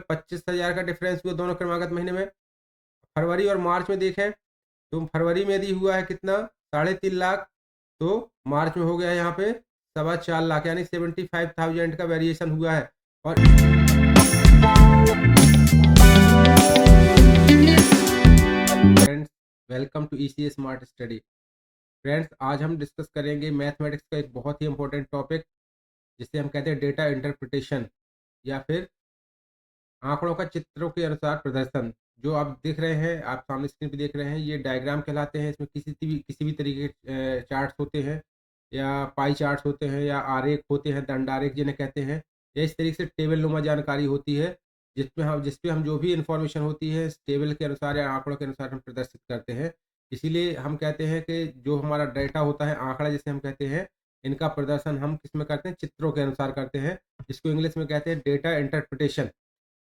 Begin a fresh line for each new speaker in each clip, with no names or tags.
25,000 का डिफरेंस हुआ दोनों क्रमागत महीने में। फरवरी और मार्च में देखें तो फरवरी में यदि हुआ है कितना 3.5 लाख, तो मार्च में हो गया है यहाँ पे 4.25 लाख, यानी 75,000 का वेरिएशन हुआ है। और friends, welcome to ECA smart study. Friends, आज हम डिस्कस करेंगे मैथमेटिक्स का एक बहुत ही इंपॉर्टेंट टॉपिक, जिसे हम कहते हैं डेटा इंटरप्रिटेशन, या फिर आंकड़ों का चित्रों के अनुसार प्रदर्शन। जो आप देख रहे हैं, आप सामने स्क्रीन पे देख रहे हैं, ये डायग्राम कहलाते हैं। इसमें किसी भी तरीके के चार्ट्स होते हैं, या पाई चार्ट्स होते हैं, या आरेख होते हैं, दंड आरेख जिन्हें कहते हैं, या इस तरीके से टेबल नुमा जानकारी होती है, जिस पे हम जो भी इंफॉर्मेशन होती है इस टेबल के अनुसार या आंकड़ों के अनुसार हम प्रदर्शित करते हैं। इसीलिए हम कहते हैं कि जो हमारा डाटा होता है, आंकड़ा जिसे हम कहते हैं, इनका प्रदर्शन हम किस में करते हैं, चित्रों के अनुसार करते हैं। इसको इंग्लिश में कहते हैं डेटा इंटरप्रिटेशन।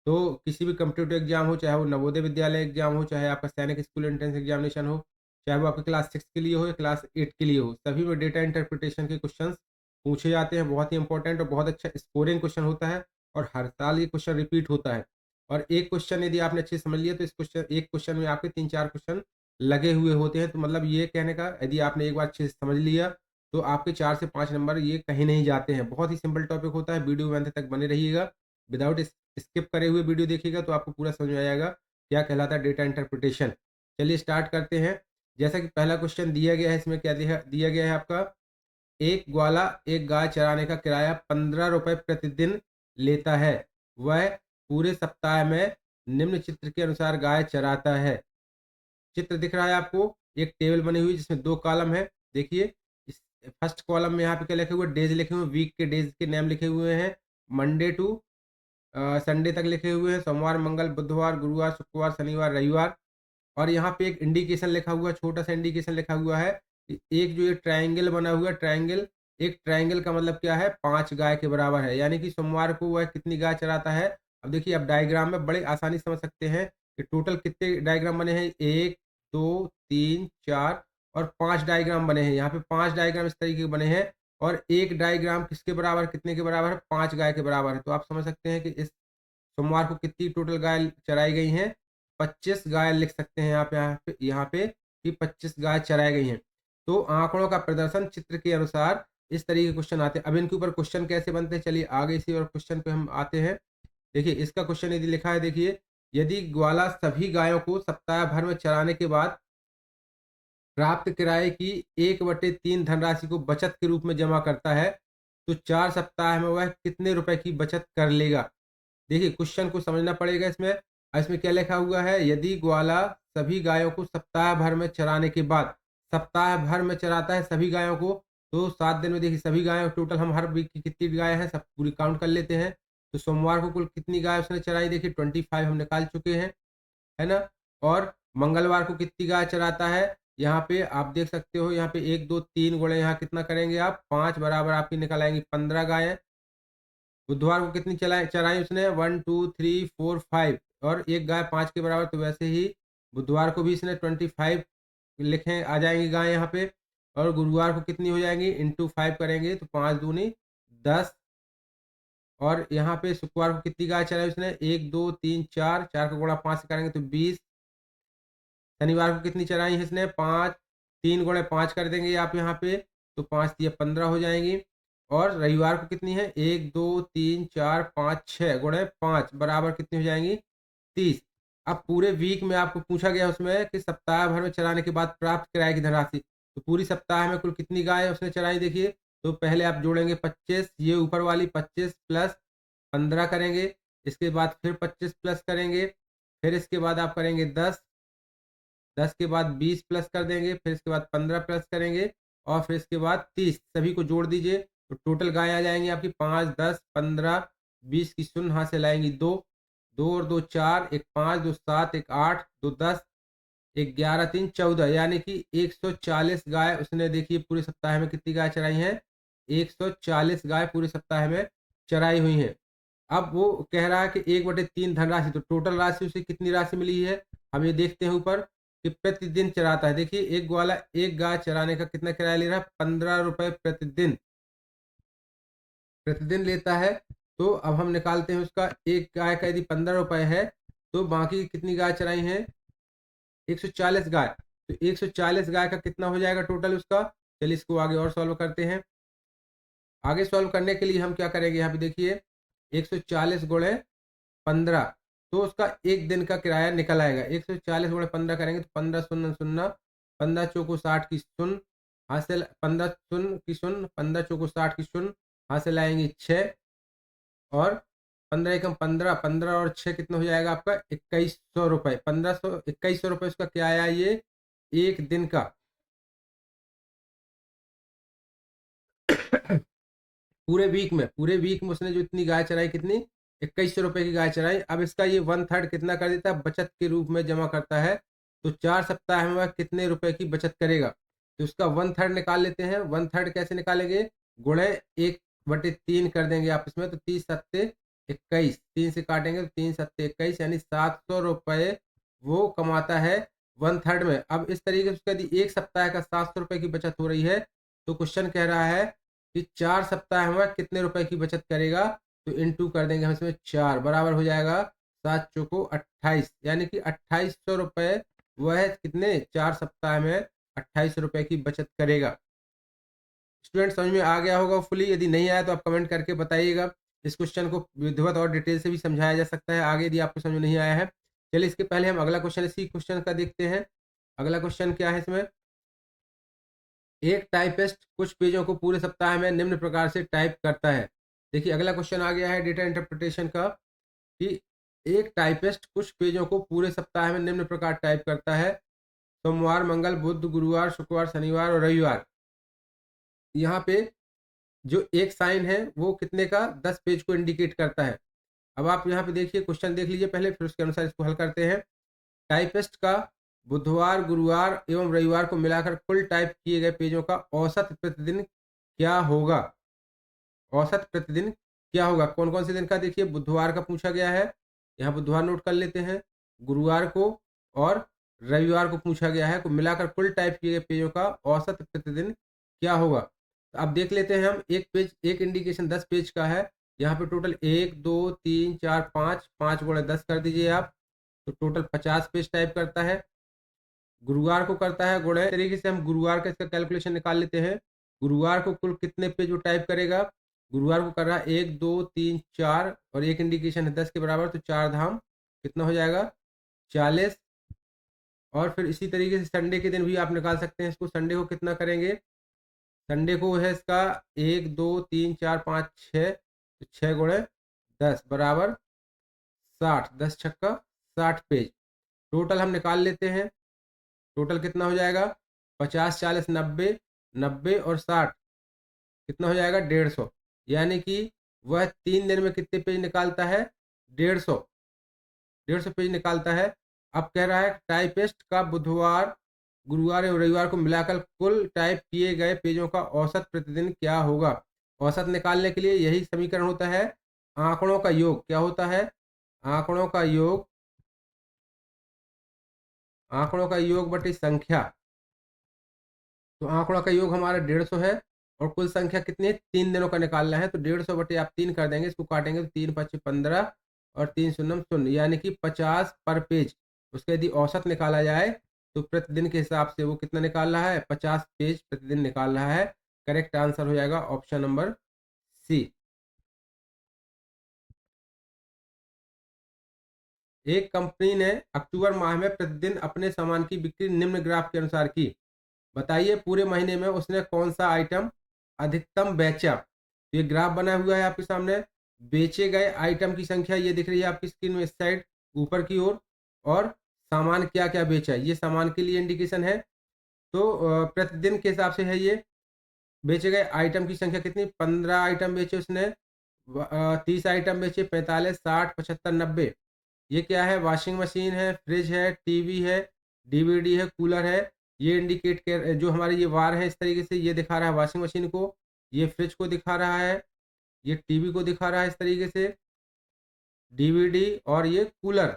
तो किसी भी कॉम्पिटिटिव एग्जाम हो, चाहे वो नवोदय विद्यालय एग्जाम हो, चाहे आपका सैनिक स्कूल एंट्रेंस एग्जामिनेशन हो, चाहे वो आपके क्लास 6 के लिए हो या क्लास 8 के लिए हो, सभी में डेटा इंटरप्रिटेशन के क्वेश्चंस पूछे जाते हैं। बहुत ही इंपॉर्टेंट और बहुत अच्छा स्कोरिंग क्वेश्चन होता है, और हर साल ये क्वेश्चन रिपीट होता है। और एक क्वेश्चन यदि आपने अच्छे से समझ लिया, तो एक क्वेश्चन में आपके 3-4 क्वेश्चन लगे हुए होते हैं। तो मतलब ये कहने का, यदि आपने एक बार अच्छे से समझ लिया, तो आपके 4 से 5 नंबर ये कहीं नहीं जाते हैं। बहुत ही सिंपल टॉपिक होता है। वीडियो में अंत तक बने रहिएगा, विदाउट स्किप करे हुए वीडियो देखिएगा, तो आपको पूरा समझ में आ जाएगा क्या कहलाता है डेटा इंटरप्रिटेशन। चलिए स्टार्ट करते हैं। जैसा कि पहला क्वेश्चन दिया गया है, इसमें क्या दिया गया है आपका, एक ग्वाला एक गाय चराने का किराया 15 रुपए प्रतिदिन लेता है। वह पूरे सप्ताह में निम्न चित्र के अनुसार गाय चराता है। चित्र दिख रहा है आपको, एक टेबल बनी हुई जिसमें 2 कॉलम है। देखिए, इस फर्स्ट कॉलम में यहाँ पे क्या लिखे हुए, डेज लिखे हुए, वीक के डेज के नेम लिखे हुए हैं। मंडे टू संडे तक लिखे हुए हैं, सोमवार, मंगल, बुधवार, गुरुवार, शुक्रवार, शनिवार, रविवार। और यहाँ पे एक इंडिकेशन लिखा हुआ, छोटा सा इंडिकेशन लिखा हुआ है। एक जो ये ट्रायंगल बना हुआ है, ट्रायंगल, एक ट्रायंगल का मतलब क्या है, 5 गाय के बराबर है, यानी कि सोमवार को वह कितनी गाय चराता है। अब देखिए, अब डायग्राम में बड़े आसानी से समझ सकते हैं कि टोटल कितने डायग्राम बने हैं, 1 2 3 4 और 5 डायग्राम बने हैं। यहाँ पे 5 डायग्राम इस तरीके के बने हैं, और एक डायग्राम किसके बराबर, कितने के बराबर है, 5 गाय के बराबर है। तो आप समझ सकते हैं कि इस सोमवार को कितनी टोटल गाय चराई गई हैं, 25 गाय लिख सकते हैं यहाँ पे कि 25 गाय चराई गई हैं। तो आंकड़ों का प्रदर्शन चित्र के अनुसार इस तरीके के क्वेश्चन आते हैं। अब इनके ऊपर क्वेश्चन कैसे बनते हैं, चलिए आगे इसी और क्वेश्चन पे हम आते हैं। देखिए, इसका क्वेश्चन यदि लिखा है, देखिए, यदि ग्वाला सभी गायों को सप्ताह भर में चराने के बाद प्राप्त किराए की 1/3 धनराशि को बचत के रूप में जमा करता है, तो 4 सप्ताह में वह कितने रुपए की बचत कर लेगा। देखिए, क्वेश्चन को समझना पड़ेगा इसमें। इसमें क्या लिखा हुआ है, यदि ग्वाला सभी गायों को सप्ताह भर में चराने के बाद, सप्ताह भर में चराता है सभी गायों को, तो 7 दिन में देखिए सभी गायों टोटल, हम हर वीक की कितनी गाय हैं सब पूरी काउंट कर लेते हैं। तो सोमवार को कुल कितनी गाय उसने चराई, देखिए 25 हम निकाल चुके हैं, है ना। और मंगलवार को कितनी गाय चराता है, यहाँ पे आप देख सकते हो, यहाँ पे 1 2 3 गुणे यहाँ कितना करेंगे आप, 5 बराबर आपकी निकल आएंगी 15 गायें। बुधवार को कितनी चराई उसने, 1 2 3 4 5, और एक गाय 5 के बराबर। तो वैसे ही बुधवार को भी इसने 25 लिखे आ जाएंगी गाय यहाँ पे। और गुरुवार को कितनी हो जाएंगी, इंटू 5 करेंगे तो 5 दूनी 10। और यहाँ पे शुक्रवार को कितनी गाय चराई उसने, 1 2 3 4, 4 का गुणा 5 से करेंगे तो 20। शनिवार को कितनी चराई है इसने, 5, 3 गुणे 5 कर देंगे आप यहाँ पे, तो 5 तिया 15 हो जाएंगी। और रविवार को कितनी है, 1 2 3 4 5 6 गुणे 5 बराबर कितनी हो जाएंगी, 30। अब पूरे वीक में आपको पूछा गया उसमें कि सप्ताह भर में चराने के बाद प्राप्त किराए की धनराशि, तो पूरी सप्ताह में कुल कितनी गाय उसने चराई, देखिए। तो पहले आप जोड़ेंगे 25, ये ऊपर वाली 25 प्लस 15 करेंगे, इसके बाद फिर 25 प्लस करेंगे, फिर इसके बाद आप करेंगे 10, 10 के बाद 20 प्लस कर देंगे, फिर इसके बाद 15 प्लस करेंगे, और फिर इसके बाद 30, सभी को जोड़ दीजिए तो टोटल गाय आ जाएंगी आपकी 5 10 15 20 की शून्य हाथ से लाएंगी 2, 2 और 2 4, एक 5 2 7, एक 8 2 10, एक 11 3 14, यानी कि 140 गाय उसने, देखिए पूरे सप्ताह में कितनी गाय चराई है, 140 गाय पूरे सप्ताह में चराई हुई हैं। अब वो कह रहा है कि 1/3 धनराशि, तो टोटल राशि उसे कितनी राशि मिली है, हम ये देखते हैं ऊपर कि प्रतिदिन चराता है। देखिए, एक ग्वाला एक गाय चराने का कितना किराया ले रहा है, 15 रुपए प्रतिदिन, प्रतिदिन लेता है। तो अब हम निकालते हैं उसका। एक गाय का यदि 15 रुपये है तो बाकी कितनी गाय चराई हैं? 140 गाय। तो 140 गाय का कितना हो जाएगा टोटल उसका? चलिए इसको आगे और सॉल्व करते हैं। आगे सॉल्व करने के लिए हम क्या करेंगे, यहाँ पे देखिए 140 गुणे 15, तो उसका एक दिन का किराया निकल आएगा। 140 गुणे 15 करेंगे तो 15 शून्य शून्य, 15 चौको 60 की शून्य, हासिल 15 शून्य की शून्य, 15 चौको 60 की शून्य, हासिल आएंगे 6, और 15 एकम 15, 15 और 6 कितना हो जाएगा आपका? 2100 रुपये। 1500 2100 रुपये उसका क्या आया? ये एक दिन का। पूरे वीक में उसने जो इतनी गाय चराई, कितनी? 2100 रुपये की गाय चराई। अब इसका ये 1/3 कितना कर देता है? बचत के रूप में जमा करता है। तो 4 सप्ताह में वह कितने रुपए की बचत करेगा? तो उसका 1/3 निकाल लेते हैं। 1/3 कैसे निकालेंगे? गुणे 1/3 कर देंगे आप इसमें, तो 30 सत्ते 21, 3 से काटेंगे तो 3 सत्ते 21, यानी 700 रुपये वो कमाता है 1/3 में। अब इस तरीके से उसका यदि एक सप्ताह का 700 रुपये की बचत हो रही है, तो क्वेश्चन कह रहा है कि 4 सप्ताह में कितने रुपए की बचत करेगा? तो इनटू कर देंगे हम इसमें 4, बराबर हो जाएगा 7 चौको 28, यानी कि 2800 रुपये वह कितने 4 सप्ताह में 2800 रुपये की बचत करेगा। स्टूडेंट समझ में आ गया होगा फुली? यदि नहीं आया तो आप कमेंट करके बताइएगा। इस क्वेश्चन को विधिवत और डिटेल से भी समझाया जा सकता है आगे, यदि आपको समझ में नहीं आया है। चलिए इसके पहले हम अगला क्वेश्चन, इसी क्वेश्चन का देखते हैं। अगला क्वेश्चन क्या है इसमें? एक टाइपिस्ट कुछ पेजों को पूरे सप्ताह में निम्न प्रकार से टाइप करता है। देखिए अगला क्वेश्चन आ गया है डेटा इंटरप्रिटेशन का, कि एक टाइपिस्ट कुछ पेजों को पूरे सप्ताह में निम्न प्रकार टाइप करता है: सोमवार, मंगल, बुध, गुरुवार, शुक्रवार, शनिवार और रविवार। यहाँ पे जो एक साइन है वो कितने का? 10 पेज को इंडिकेट करता है। अब आप यहाँ पे देखिए, क्वेश्चन देख लीजिए पहले, फिर उसके अनुसार इसको हल करते हैं। टाइपिस्ट का बुधवार, गुरुवार एवं रविवार को मिलाकर कुल टाइप किए गए पेजों का औसत प्रतिदिन क्या होगा? औसत प्रतिदिन क्या होगा? कौन कौन से दिन का? देखिए बुधवार का पूछा गया है, यहाँ बुधवार नोट कर लेते हैं, गुरुवार को और रविवार को पूछा गया है। को मिलाकर कुल टाइप किए गए पेजों का औसत प्रतिदिन क्या होगा? तो अब देख लेते हैं हम। एक पेज, एक इंडिकेशन 10 पेज का है। यहाँ पे टोटल 1 2 3 4 5, 5 गुणे 10 कर दीजिए आप, तो टोटल 50 पेज टाइप करता है। गुरुवार को करता है गुणे, तरीके से हम गुरुवार का इसका कैलकुलेशन निकाल लेते हैं। गुरुवार को कुल कितने पेज वो टाइप करेगा? गुरुवार को कर रहा है 1 2 3 4, और एक इंडिकेशन है 10 के बराबर, तो 4 धाम कितना हो जाएगा? 40। और फिर इसी तरीके से संडे के दिन भी आप निकाल सकते हैं इसको। संडे को कितना करेंगे? संडे को है इसका 1 2 3 4 5 6, तो 6 गुणे 10 बराबर 60, 10 छक्का 60 पेज टोटल हम निकाल लेते हैं। टोटल कितना हो जाएगा? 50 40 90, 90 और 60 कितना हो जाएगा? 150। यानी कि वह 3 दिन में कितने पेज निकालता है? 150, 150 पेज निकालता है। अब कह रहा है टाइपिस्ट का बुधवार, गुरुवार और रविवार को मिलाकर कुल टाइप किए गए पेजों का औसत प्रतिदिन क्या होगा? औसत निकालने के लिए यही समीकरण होता है, आंकड़ों का योग। क्या होता है? आंकड़ों का योग, आंकड़ों का योग बटी संख्या। तो आंकड़ों का योग हमारा 150 है, और कुल संख्या कितनी है? 3 दिनों का निकालना है। तो 150 बटे आप 3 कर देंगे, इसको काटेंगे तो 3 5 15 और 3 शून्य शून्य, यानी कि 50 पर पेज। उसका यदि औसत निकाला जाए तो प्रतिदिन के हिसाब से वो कितना निकाल रहा है? 50 पेज प्रतिदिन निकाल रहा है। करेक्ट आंसर हो जाएगा ऑप्शन नंबर सी। एक कंपनी ने अक्टूबर माह में प्रतिदिन अपने सामान की बिक्री निम्न ग्राफ के अनुसार की। बताइए पूरे महीने में उसने कौन सा आइटम अधिकतम बेचा? तो ये ग्राफ बना हुआ है आपके सामने। बेचे गए आइटम की संख्या ये दिख रही है आपकी स्क्रीन में, इस साइड ऊपर की ओर, और सामान क्या क्या बेचा, ये सामान के लिए इंडिकेशन है। तो प्रतिदिन के हिसाब से है ये। बेचे गए आइटम की संख्या कितनी? 15 आइटम बेचे उसने, 30 आइटम बेचे, 45 60 75 90। ये क्या है? वॉशिंग मशीन है, फ्रिज है, टीवी है, डीवीडी है, कूलर है। ये इंडिकेट कर, जो हमारे ये वार है इस तरीके से, ये दिखा रहा है वॉशिंग मशीन को, ये फ्रिज को दिखा रहा है, ये टीवी को दिखा रहा है इस तरीके से, डीवीडी, और ये कूलर।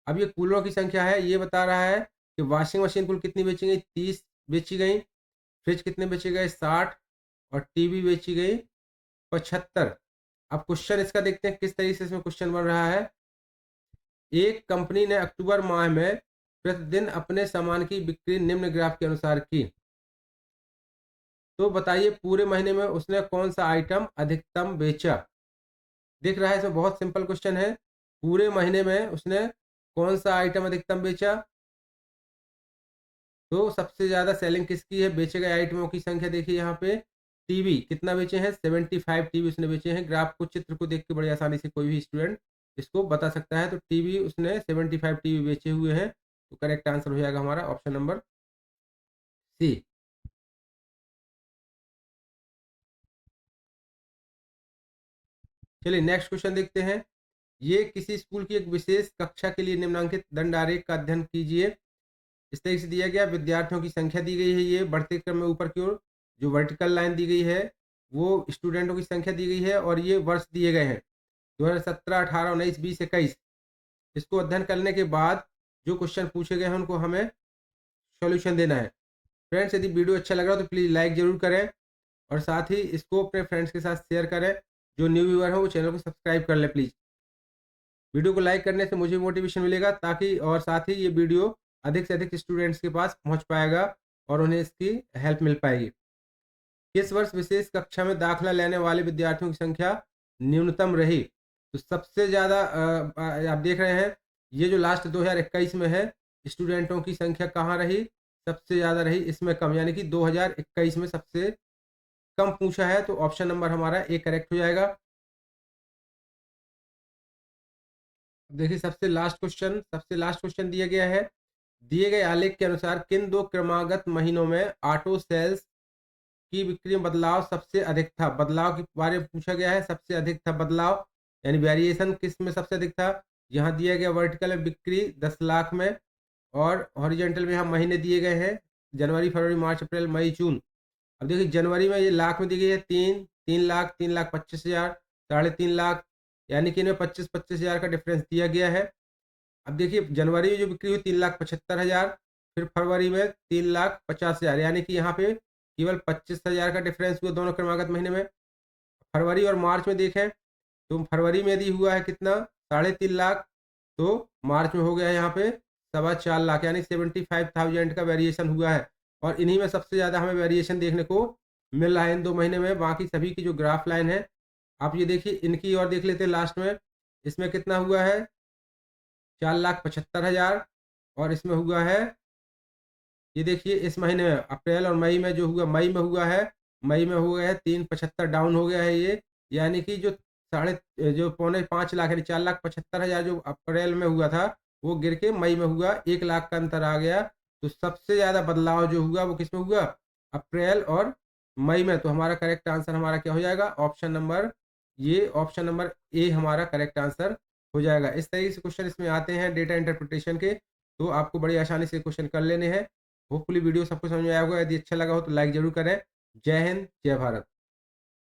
अब ये कूलरों की संख्या है, ये बता रहा है कि वॉशिंग मशीन कुल कितनी बेची गई? 30 बेची गई। फ्रिज कितने बेचे गए? 60। और टीवी बेची गई 75। अब क्वेश्चन इसका देखते हैं किस तरीके से इसमें क्वेश्चन बन रहा है। एक कंपनी ने अक्टूबर माह में प्रतिदिन अपने सामान की बिक्री निम्न ग्राफ के अनुसार की, तो बताइए पूरे महीने में उसने कौन सा आइटम अधिकतम बेचा। दिख रहा है इसमें बहुत सिंपल क्वेश्चन है। पूरे महीने में उसने कौन सा आइटम अधिकतम बेचा, तो सबसे ज़्यादा सेलिंग किसकी है, बेचे गए आइटमों की संख्या देखिए यहाँ पे। टीवी कितना बेचे हैं, 75 टीवी उसने बेचे हैं। ग्राफ को, चित्र को देख के बड़ी आसानी से कोई भी स्टूडेंट इसको बता सकता है। तो टीवी उसने 75 टीवी बेचे हुए हैं, तो करेक्ट आंसर हो जाएगा हमारा ऑप्शन नंबर सी। चलिए नेक्स्ट क्वेश्चन देखते हैं। ये किसी स्कूल की एक विशेष कक्षा के लिए निम्नांकित दंड आरेख का अध्ययन कीजिए। इस तरीके से दिया गया, विद्यार्थियों की संख्या दी गई है, ये बढ़ते क्रम में ऊपर की ओर जो वर्टिकल लाइन दी गई है वो स्टूडेंटों की संख्या दी गई है, और ये वर्ष दिए गए हैं 2017, 18, 19, 20, 21। इसको अध्ययन करने के बाद जो क्वेश्चन पूछे गए हैं उनको हमें सॉल्यूशन देना है। फ्रेंड्स, यदि वीडियो अच्छा लग रहा हो तो प्लीज़ लाइक ज़रूर करें, और साथ ही इसको अपने फ्रेंड्स के साथ शेयर करें। जो न्यू व्यूअर हो वो चैनल को सब्सक्राइब कर लें प्लीज़। वीडियो को लाइक करने से मुझे मोटिवेशन मिलेगा, ताकि और साथ ही ये वीडियो अधिक से अधिक स्टूडेंट्स के पास पहुंच पाएगा और उन्हें इसकी हेल्प मिल पाएगी। किस वर्ष विशेष कक्षा में दाखिला लेने वाले विद्यार्थियों की संख्या न्यूनतम रही, तो सबसे ज़्यादा आप देख रहे हैं ये जो लास्ट 2021 में है, स्टूडेंटों की संख्या कहाँ रही, सबसे ज़्यादा रही इसमें कम, यानी कि 2021 में सबसे कम पूछा है। तो ऑप्शन नंबर हमारा ए करेक्ट हो जाएगा। देखिए सबसे लास्ट क्वेश्चन दिया गया है। दिए गए आलेख के अनुसार किन दो क्रमागत महीनों में ऑटो सेल्स की बिक्री में बदलाव सबसे अधिक था। बदलाव के बारे में पूछा गया है, सबसे अधिक था बदलाव, यानी वेरिएशन किस में सबसे अधिक था। यहाँ दिया गया वर्टिकल में बिक्री 10 लाख में, और हॉरिजेंटल में यहाँ महीने दिए गए हैं, जनवरी, फरवरी, मार्च, अप्रैल, मई, जून। अब देखिए जनवरी में ये लाख में दी गई है 3 लाख, 3,25,000, 3.5 लाख, यानी कि इनमें 25,000 का डिफरेंस दिया गया है। अब देखिए जनवरी में जो बिक्री हुई 3,75,000, फिर फरवरी में 3,50,000, यानी कि यहाँ पे केवल 25,000 का डिफरेंस हुआ दोनों क्रमागत महीने में। फरवरी और मार्च में देखें तो फरवरी में यदि हुआ है कितना, 3.5 लाख, तो मार्च में हो गया है यहाँ पे 4.25 लाख, यानी 75,000 का वेरिएशन हुआ है। और इन्हीं में सबसे ज़्यादा हमें वेरिएशन देखने को मिल रहा है इन 2 महीने में। बाकी सभी की जो ग्राफ लाइन है आप ये देखिए, इनकी और देख लेते हैं लास्ट में। इसमें कितना हुआ है, 4,75,000, और इसमें हुआ है, ये देखिए इस महीने में अप्रैल और मई में जो हुआ, मई में हुआ है, मई में हो गया है 3,75 डाउन हो गया है ये, यानी कि जो 4.25 लाख यानी 4,75,000 जो अप्रैल में हुआ था वो गिर के मई में हुआ, 1 लाख का अंतर आ गया। तो सबसे ज़्यादा बदलाव जो हुआ वो किस में हुआ, अप्रैल और मई में। तो हमारा करेक्ट आंसर हमारा क्या हो जाएगा, ऑप्शन नंबर ए हमारा करेक्ट आंसर हो जाएगा। इस तरीके से क्वेश्चन इसमें आते हैं डेटा इंटरप्रिटेशन के, तो आपको बड़ी आसानी से क्वेश्चन कर लेने हैं। होपफुली वीडियो सबको समझ में आया होगा। यदि अच्छा लगा हो तो लाइक ज़रूर करें। जय हिंद, जय भारत।